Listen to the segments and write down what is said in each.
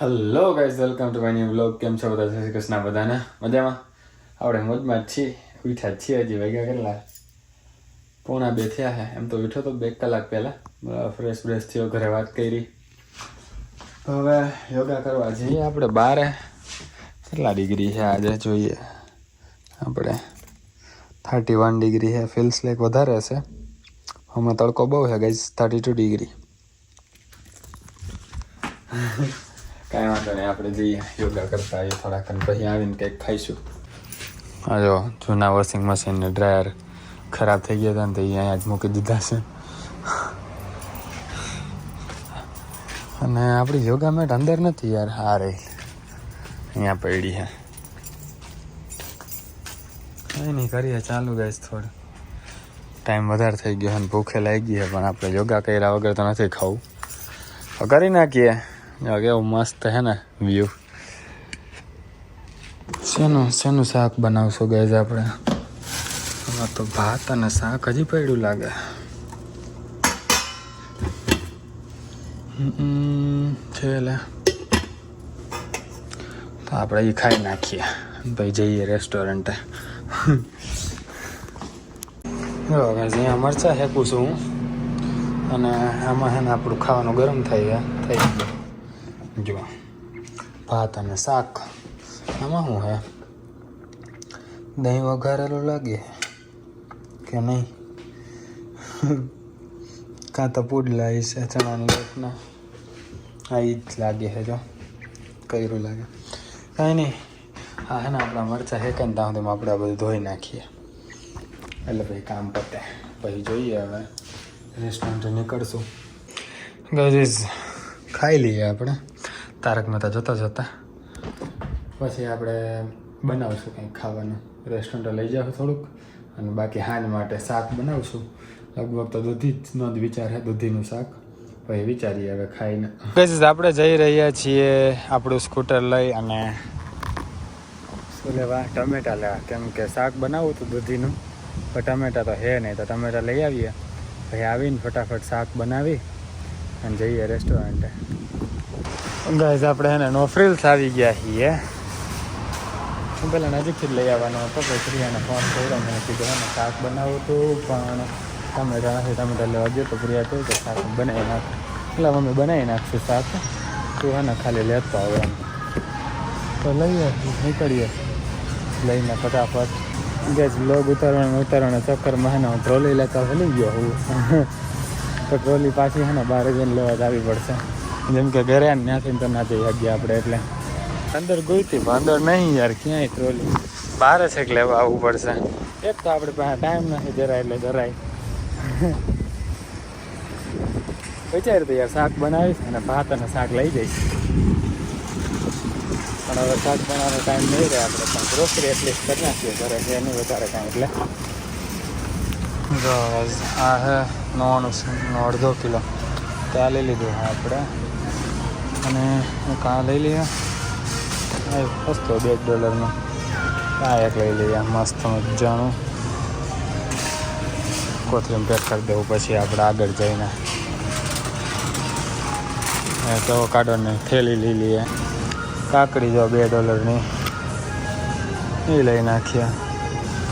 Hello guys, welcome to my new vlog. કેમ છો બધા? જય શ્રી કૃષ્ણ. બધાને મજામાં? આપણે મોજમાં જ છીએ. ઉઠ્યા જ છીએ. હજી વાગ્યા કેટલા? 1:45 થયા છે. એમ તો ઉઠ્યો તો 2 કલાક પહેલાં. ફ્રેશ બ્રેશ થયો, ઘરે વાત કરી. હવે યોગા કરવા જઈએ આપણે બારે. કેટલા ડિગ્રી છે આજે જોઈએ આપણે? 31 ડિગ્રી છે. ફીલ્સ લાઈક વધારે હશે. હમણાં તડકો બહુ છે ગાઈઝ, 32 ડિગ્રી. કાંઈ વાંધો નહીં, આપણે જઈએ યોગા કરતા આવીએ થોડાક, અને પછી આવીને કંઈક ખાઈશું. હા, જો જૂના વોશિંગ મશીન ને ડ્રાયર ખરાબ થઈ ગયા હતા ને તો એ અહીંયા જ મૂકી દીધા છે. અને આપણી યોગા મેટ અંદર નથી યાર, હા રહી અહીંયા પડી છે. કંઈ નહીં, કરીએ ચાલુ ગાઈસ. થોડું ટાઈમ વધારે થઈ ગયો અને ભૂખે લાગી છે, પણ આપણે યોગા કર્યા વગર તો નથી ખાવું. તો કરી નાખીએ. કેવું મસ્ત હે ને વ્યૂ. શેનું શાક બનાવશું ગાઈઝ આપણે? એમાં તો ભાત અને શાક હજી પડ્યું લાગે. છે લે, તો આપણે એ ખાઈ નાખીએ ભાઈ, જઈએ રેસ્ટોરન્ટે. જો ગાઈઝ, અહીંયા મરચાં શેકું છું હું, અને આમાં છે ને આપણું ખાવાનું ગરમ થઈ ગયું. જો ભાત અને શાક. આમાં શું હે? દહીં વઘારેલું લાગે કે નહીં? કાં તો પુડલા છે ચણાની લોટના. હા, એ જ લાગે છે. જો કર્યું લાગે. કાંઈ નહીં, હા હે ને આપણા મરચાં હેકે ને ત્યાં સુધીમાં આપણે બધું ધોઈ નાખીએ એટલે પછી કામ પતે. પછી જોઈએ હવે રેસ્ટોરન્ટે નીકળશું. ગાઈઝ, ખાઈ લઈએ આપણે તારક મહેતા જોતા જોતા. પછી આપણે બનાવશું કંઈક ખાવાનું. રેસ્ટોરન્ટે લઈ જાવ થોડુંક, અને બાકી હાંજ માટે શાક બનાવશું. લગભગ તો દૂધીનો જ વિચાર છે, દૂધીનું શાક. પછી વિચારીએ હવે ખાઈને. ગાઈઝ, આપણે જઈ રહ્યા છીએ આપણું સ્કૂટર લઈ, અને શું લેવા? ટમેટા લેવા. કેમ કે શાક બનાવવું હતું દૂધીનું, પણ ટમેટા તો હે નહીં, તો ટમેટા લઈ આવીએ. પછી આવીને ફટાફટ શાક બનાવી અને જઈએ રેસ્ટોરન્ટે. ગાઈઝ, આપણે હે ને નો ફ્રિલ્સ આવી ગયા છીએ. હું પહેલાં નજીકથી જ લઈ આવવાનો હતો, પછી પ્રિયાને ફોન કર્યો. મેં કીધું હે ને શાક બનાવું હતું, પણ ટમેટા નથી. ટમેટા લેવા ગયો તો પ્રિયા કહ્યું કે શાક બનાવી નાખ. એટલે મમ્મી બનાવી નાખશું શાક, તું હે ને ખાલી લેતો આવે એમ. તો લઈએ, નીકળીએ લઈને ફટાફટ. ગેસ બ્લોગ ઉતારવાના ચક્કરમાં હે ને હું ટ્રોલી લેતા ભૂલી ગયો હું. તો ટ્રોલી પાછી હે ને બહાર જઈને લેવા જ આવી પડશે. જેમ કે ઘરે ત્યાંથી તો ના જઈ શકીએ આપણે, એટલે અંદર ગોઈતી પણ અંદર નહીં યાર, ક્યાંય ટ્રોલી. બહાર જ એક લેવા આવવું પડશે. એક તો આપણે પાસે ટાઈમ નથી જરાય, એટલે જરાય વિચાર્યું તો યાર શાક બનાવીશ અને ભાત અને શાક લઈ જઈશ, પણ હવે શાક બનાવવાનો ટાઈમ નહીં રહે આપણે. પણ ગ્રોસરી એટલીસ્ટ કરી નાખીએ ઘરે, છે નહીં વધારે કાંઈ. એટલે આ હે નોનું 1.5 કિલો ત્યાં લઈ લીધું હા આપણે. અને કાં લઈ લઈએ સસ્તો $2 કાં એક લઈ લઈએ મસ્ત મજાનું. કોથમીર પેક કરી દેવું, પછી આપણે આગળ જઈને તો કાઢોને થેલી લઈ લઈએ. કાકડી જો $2 એ લઈ નાખીએ.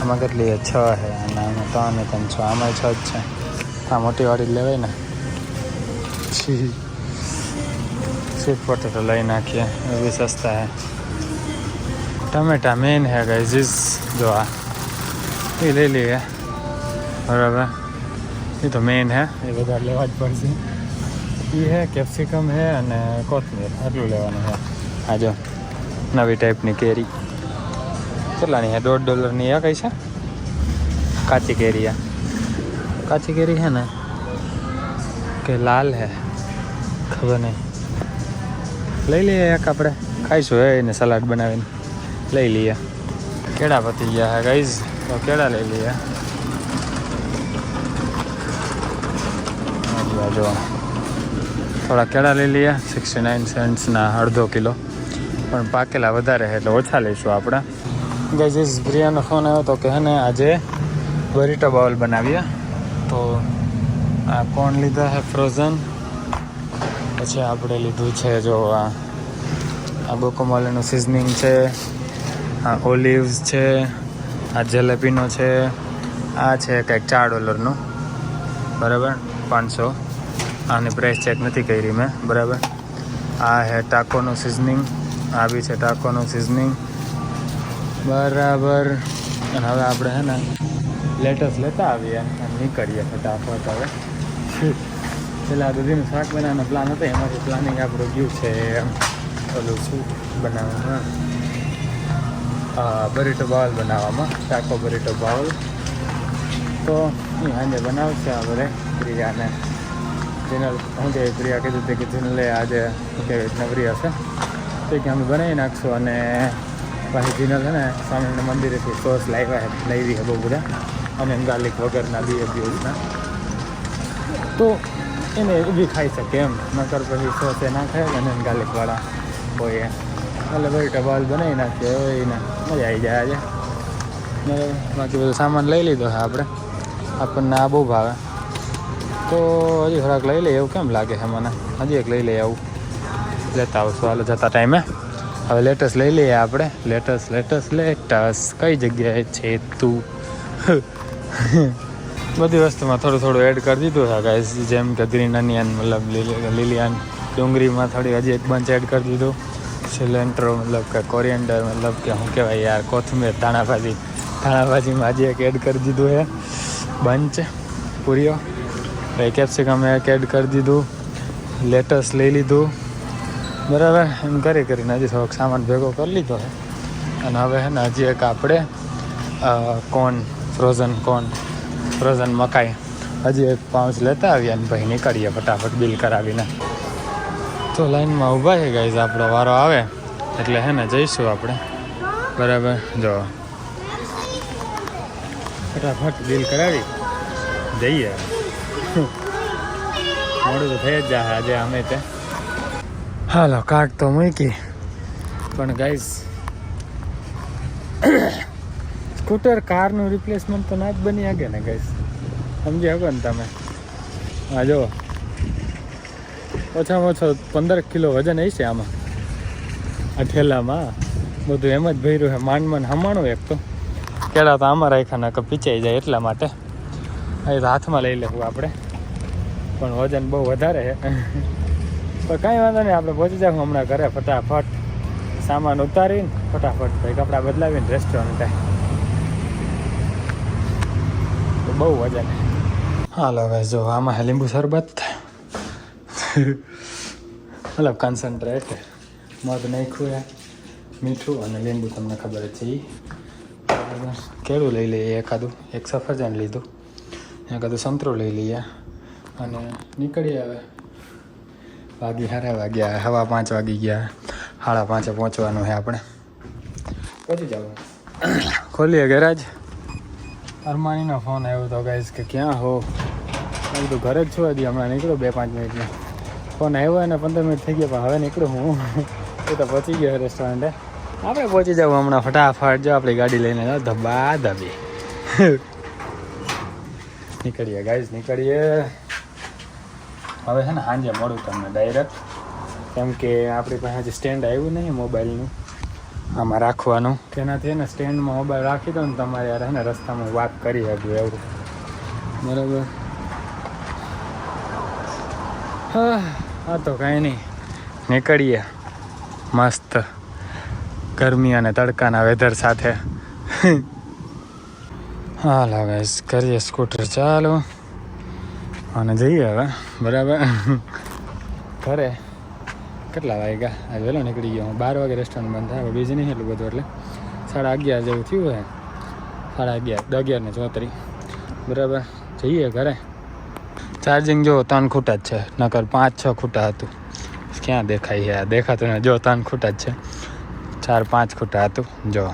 આમાં કેટલી 6 છે, અને આમાં 3 ને 6, આમાં 6 જ છે. આ મોટી વાળી જ લેવાય ને. સ્વીટ પોટેટો લઈ નાખીએ, એ બી સસ્તા હે. ટમેટા મેન હે ગાઈઝ, જો આ એ લઈ લઈએ બરાબર. એ તો મેન હે, એ બધા લેવા જ પડશે. એ હે કેપ્સિકમ હે અને કોથમીર, આટલું લેવાનું છે. આ જો નવી ટાઈપની કેરી કેટલાની હે? $1.5 આ કઈ છે? કાચી કેરી. આ કાચી કેરી છે ને કે લાલ હે ખબર નહીં. લઈ લઈએ એક, આપણે ખાઈશું એને સલાડ બનાવીને. લઈ લઈએ. કેળા પતી ગયા હે ગાઈઝ, તો કેળા લઈ લઈએ. જો થોડા કેળા લઈ લઈએ, 69 સેન્ટ્સના 1/2 કિલો. પણ પાકેલા વધારે છે એટલે ઓછા લઈશું આપણે. ગાઈઝ, પ્રિયાનો ફોન આવ્યો હતો કે હે ને આજે બરીટો બાઉલ બનાવીએ. તો આ કોણ લીધા છે ફ્રોઝન, પછી આપણે લીધું છે જો આ આ ગોકોમોલેનું સિઝનિંગ છે, આ ઓલિવ્સ છે, આ જલેબીનો છે, આ છે કંઈક $4 બરાબર 500. આની પ્રાઇસ ચેક નથી કરી મેં બરાબર. આ છે ટાકોનું સિઝનિંગ, આ બી છે ટાકોનું સિઝનિંગ બરાબર. અને હવે આપણે છે ને લેટસ લેતા આવીએ અને નીકળીએ ફટાફટ. હવે પેલા દૂધીનું શાક બનાવવાનો પ્લાન હતો, એમાંથી પ્લાનિંગ આપણું ગયું છે ઓલું શું બનાવવામાં, બરીટો બાઉલ બનાવવામાં, ટાકો બરીટો બાઉલ. તો એ આજે બનાવશે આ બધે પ્રિયાને. ચેનલ શું કે પ્રિયા કીધું હતું કે ચેનલે આજે શું કહેવાય નવરી હશે તો કે અમે બનાવી નાખશું. અને પાછી ચેનલ છે ને સ્વામિનારાયણ મંદિરેથી સોસ લાવી છે બહુ બધા, અને ગાર્લિક વગરના દિવસના, તો એને ઊભી ખાઈ શકે એમ. નકર પછી સોસ એ ના ખાય અને ગાર્લિકવાળા હોય એટલે ભાઈ ટબાલ બનાવી નાખીએ. એને મજા આવી જાય આજે. બરાબર. બાકી બધું સામાન લઈ લીધો છે આપણે, આપણને આ બહુ ભાવે. તો હજી થોડાક લઈ લઈએ એવું કેમ લાગે છે મને. હજી એક લઈ લઈએ, આવું લેતા આવશું હાલો જતા ટાઈમે. હવે લેટસ લઈ લઈએ આપણે. લેટસ કઈ જગ્યાએ છે તું? બધી વસ્તુમાં થોડું થોડું એડ કરી દીધું છે ગાઈસ. જેમ કે ગ્રીન અનિયન મતલબ લીલિયન, ડુંગળીમાં થોડી હજી એક બંચ એડ કરી દીધું. સિલેન્ટ્રો મતલબ કે કોરિએન્ડર મતલબ કે શું કહેવાય યાર, કોથમીર, ધાણાભાજીમાં હજી એક એડ કરી દીધું છે બંચ પૂરીઓ. કેપ્સિકમ એક એડ કરી દીધું. લેટસ લઈ લીધું બરાબર. એમ કરીને હજી થોડોક સામાન ભેગો કરી લીધો છે. અને હવે છે ને હજી એક આપણે ફ્રોઝન મકાઈ હજી એક પાઉચ લેતા આવીએ અને ભાઈ નીકળીએ ફટાફટ બિલ કરાવીને. તો લાઈનમાં ઊભા છે ગાઈઝ, આપણો વારો આવે એટલે હે ને જઈશું આપણે બરાબર. જો ફટાફટ બિલ કરાવી જઈએ. મોડું તો થઈ જ જાય આજે અમે તે. હાલો કાર્ડ તો મૂકી, પણ ગાઈઝ સ્કૂટર કારનું રિપ્લેસમેન્ટ તો ના જ બની શકે ને ગાઈઝ, સમજી શકો ને તમે. હા જો ઓછામાં ઓછો 15 કિલો વજન હશે આમાં, આ ઠેલામાં. બધું એમ જ ભર્યું છે, માંડ હમાણું. એક તો કેળા તો આમાં રાખ્યા નાખે પીચાઈ જાય એટલા માટે. અહીં તો હાથમાં લઈ લેવું આપણે, પણ વજન બહુ વધારે છે. પણ કાંઈ વાંધો નહીં, આપણે પહોંચી જાઉં હમણાં ઘરે ફટાફટ. સામાન ઉતારીને ફટાફટ ભાઈ કપડાં બદલાવીને રેસ્ટોરન્ટ તો બહુ વજન. હાલો હવે જો આમાં હે લીંબુ શરબત, મતલબ કન્સન્ટ્રેટ, મધ નાખ્યું, મીઠું અને લીંબુ તમને ખબર જ છે. કેળું લઈ લઈએ એકાદું, એક સફરજન લીધું, એકાદું સંતરું લઈ લઈએ અને નીકળીએ હવે. વાગ્યા 5:30 વાગી ગયા. 5:30 પહોંચવાનું છે આપણે. પહોંચી જાવ. ખોલીએ ગેરાજ. અરમાનીનો ફોન આવ્યો હતો ગાઈઝ કે ક્યાં હો. મેં કીધું ઘરે જ છું, હજી હમણાં નીકળો 2-5 મિનિટમાં. ફોન આવ્યો અને 15 મિનિટ થઈ ગયા, પણ હવે નીકળું હું. એ તો પહોંચી ગયો રેસ્ટોરન્ટે. આપણે પહોંચી જાવ હમણાં ફટાફટ. જો આપણી ગાડી લઈને ધબા ધબી નીકળીએ ગાઈઝ, નીકળીએ. હવે છે ને સાંજે મળું તમને ડાયરેક્ટ, કેમ કે આપણી પાસે હજી સ્ટેન્ડ આવ્યું નહીં મોબાઈલનું આમાં રાખવાનું. તેનાથી ને સ્ટેન્ડમાં મોબાઈલ રાખી દો ને તમારે યાર હે ને રસ્તામાં વાત કરી શકું એવું બરાબર. હા તો કાંઈ નહીં, નીકળીએ મસ્ત ગરમી અને તડકાના વેધર સાથે. હાલ હવે કરીએ સ્કૂટર ચાલુ અને જઈએ હવે બરાબર ઘરે. કેટલા વાગ્યા? આજે વહેલો નીકળી ગયો. 12 વાગે રેસ્ટોરન્ટ બંધ થાય. બીજી નહીં એટલું બધું, એટલે 11:30 જેવું થયું હોય. 11:34 બરાબર. જઈએ ઘરે. ચાર્જિંગ જો 3 ખૂટા જ છે, નકર 5-6 ખૂટા હતું. ક્યાં દેખાય છે? દેખાતું ને જો 3 ખૂટા જ છે, 4-5 ખૂટા હતું જો.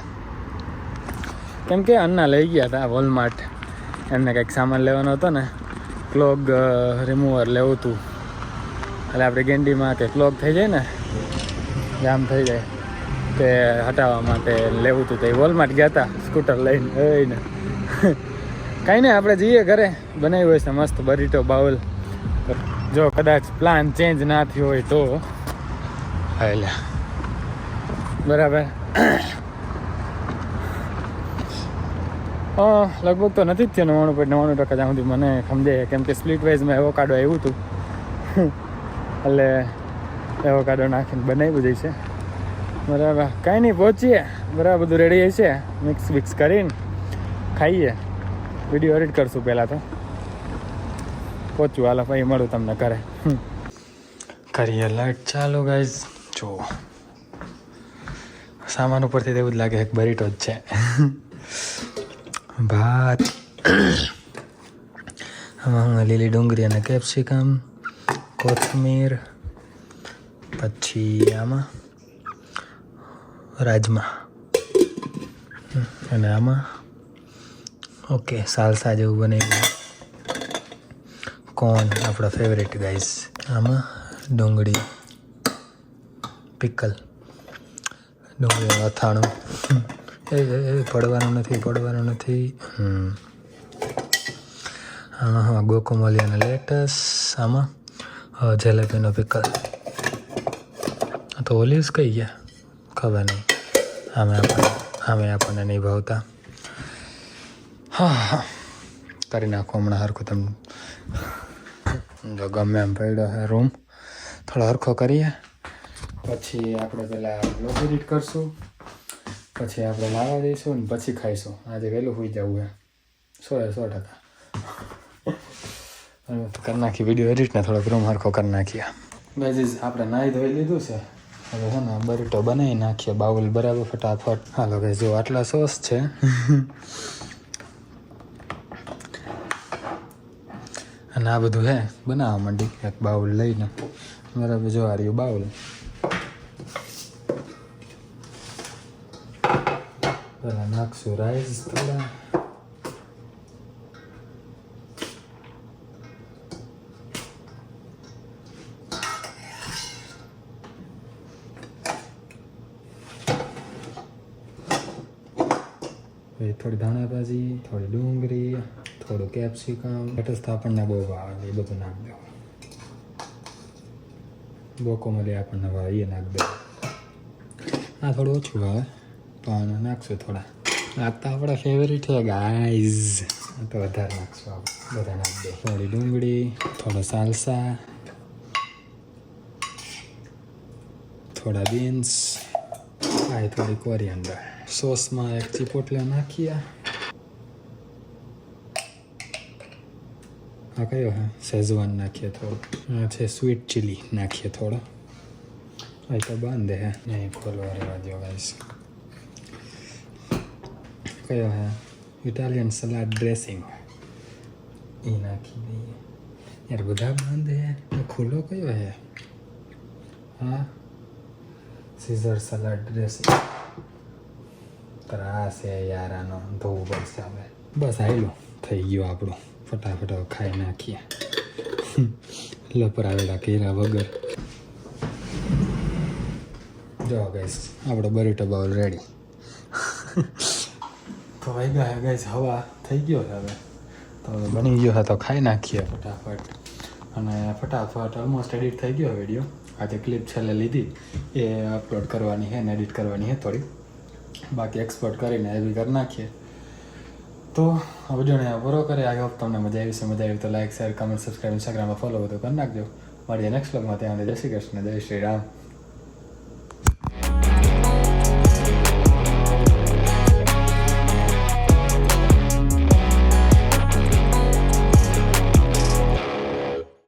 કેમ કે અન્ના લઈ ગયા હતા વોલમાર્ટ, એમને કંઈક સામાન લેવાનો હતો ને, ક્લોગ રિમૂવર લેવું હતું. એટલે આપણે ગેંડીમાં કે ક્લોગ થઈ જાય ને, જામ થઈ જાય, તે હટાવવા માટે લેવું હતું. તો એ વોલમાર્ટ ગયા હતા સ્કૂટર લઈને. કાંઈ નહીં, આપણે જઈએ ઘરે. બનાવ્યું હોય છે મસ્ત બરીટો બાઉલ. જો કદાચ પ્લાન ચેન્જ ના થયો હોય તો એટલે બરાબર. લગભગ તો નથી જ થયો 99.99% જ્યાં સુધી મને સમજે, કેમ કે સ્પ્લિટ વાઇઝમાં એવોકાડો આવ્યું હતું એટલે એવોકાડો નાખીને બનાવ્યું જ છે. બરાબર, કાંઈ નહીં, પહોંચીએ. બરાબર, બધું રેડી છે, મિક્સ કરીને ખાઈએ. વિડીયો એડિટ કરશું પહેલાં તો. પહોંચું, હાલો ભાઈ, મળું તમને ઘરે. કરીએ લાઈટ ચાલો ગાઈઝ. જો સામાન ઉપરથી તો એવું જ લાગે એક બરીટો જ છે. ભાત, આમાં લીલી ડુંગળી અને કેપ્સિકમ, કોથમીર, પછી આમાં રાજમા, અને આમાં ઓકે સાલસા જેવું બનેલું, કોર્ન આપણા ફેવરેટ ગાઈસ, આમાં ડુંગળી, પિકલ, ડુંગળીનું અથાણું, એ પડવાનું નથી. આમાં ગોકોમલી અને લેટસ, આમાં જલેબીનો પિકલ. તો ઓલિવ્સ કઈ ગયા ખબર નહીં, આમે આપણને નહીં ભાવતા. હા, કરી નાખો હમણાં હરખું. તમને જો ગમે એમ પડ્યો છે રૂમ, થોડો હરખો કરીએ, પછી આપણે પહેલાં બ્લોગ એડિટ કરશું, પછી આપણે નાવા જઈશું ને પછી ખાઈશું. આજે વહેલું હોઈ જવું હે 100% કરી નાખી વિડીયો એડિટને, થોડોક રૂમ હરખો કરી નાખીએ. ગાઈઝ આપણે નાહી ધોઈ લીધું છે, હવે છે ને બરીટો બનાવી નાખીએ, બાઉલ બરાબર ફટાફટ. હાલો ગાઈઝ, જો આટલા સોસ છે અને આ બધું હે બનાવવા માંડી. એક બાઉલ લઈને બરાબર, જો આ રહ્યું બાઉલ. પહેલાં નાખશું રાઈસ થોડા, થોડી ધાણા ભાજી, થોડી ડુંગળી, થોડું કેપ્સિકમ. લેટસ તો આપણને બહુ ભાવે, એ બધું નાખ દેવું. ગોકોમલી આપણને ભાવે, એ નાખ દેવું. આ થોડું ઓછું ભાવે પણ નાખશું થોડા. આ તો આપણા ફેવરિટ છે ગાઈઝ, તો વધારે નાખશું આપણે. બધા નાખ દે. થોડી ડુંગળી, થોડો સાલસા, થોડા બીન્સ, આ થોડી કોરિએન્ડર. સોસમાં એક ચીપોટલે નાખીએ. આ કયો હા શેઝવાન નાખીએ થોડું. આ છે સ્વીટ ચીલી નાખીએ થોડો. આ તો બાંધે હે નહીં ખોલવા રહેવા દો ગાઈસ. કયો હે ઇટાલિયન સલાડ ડ્રેસિંગ, એ નાખી દઈએ. યાર બધા બાંધે હે, ખુલ્લો કયો હે? હા, સીઝર સલાડ ડ્રેસિંગ. ત્રાસ છે યાર, આનો ધોવું પડશે હવે. બસ આવેલું થઈ ગયું આપણું. ફટાફટ ખાઈ નાખીએ લપરાવેલા કેરા વગર. જો ગાઈસ આપણો બરીટો બાઉલ રેડી. તો ભાઈ ગયા ગાઈસ, હવા થઈ ગયો છે હવે, તો બની ગયો છે તો ખાઈ નાખીએ ફટાફટ. અને ફટાફટ ઓલમોસ્ટ એડિટ થઈ ગયો વિડીયો. આજે ક્લિપ છેલ્લે લીધી એ અપલોડ કરવાની છે ને એડિટ કરવાની છે થોડી, બાકી એક્સપોર્ટ કરીને એ બી કરી નાખીએ. તો આ વિડીયોને પૂરો કરે. આઈ હોપ તમને મજા આવી છે. મજા આવી તો લાઈક, શેર, કમેન્ટ, સબસ્ક્રાઈબ, ઇન્સ્ટાગ્રામમાં ફોલો બધું કરી નાખજો. મળીએ નેક્સ્ટ વ્લોગમાં. ત્યાં જય શ્રી કૃષ્ણ, જય શ્રી રામ.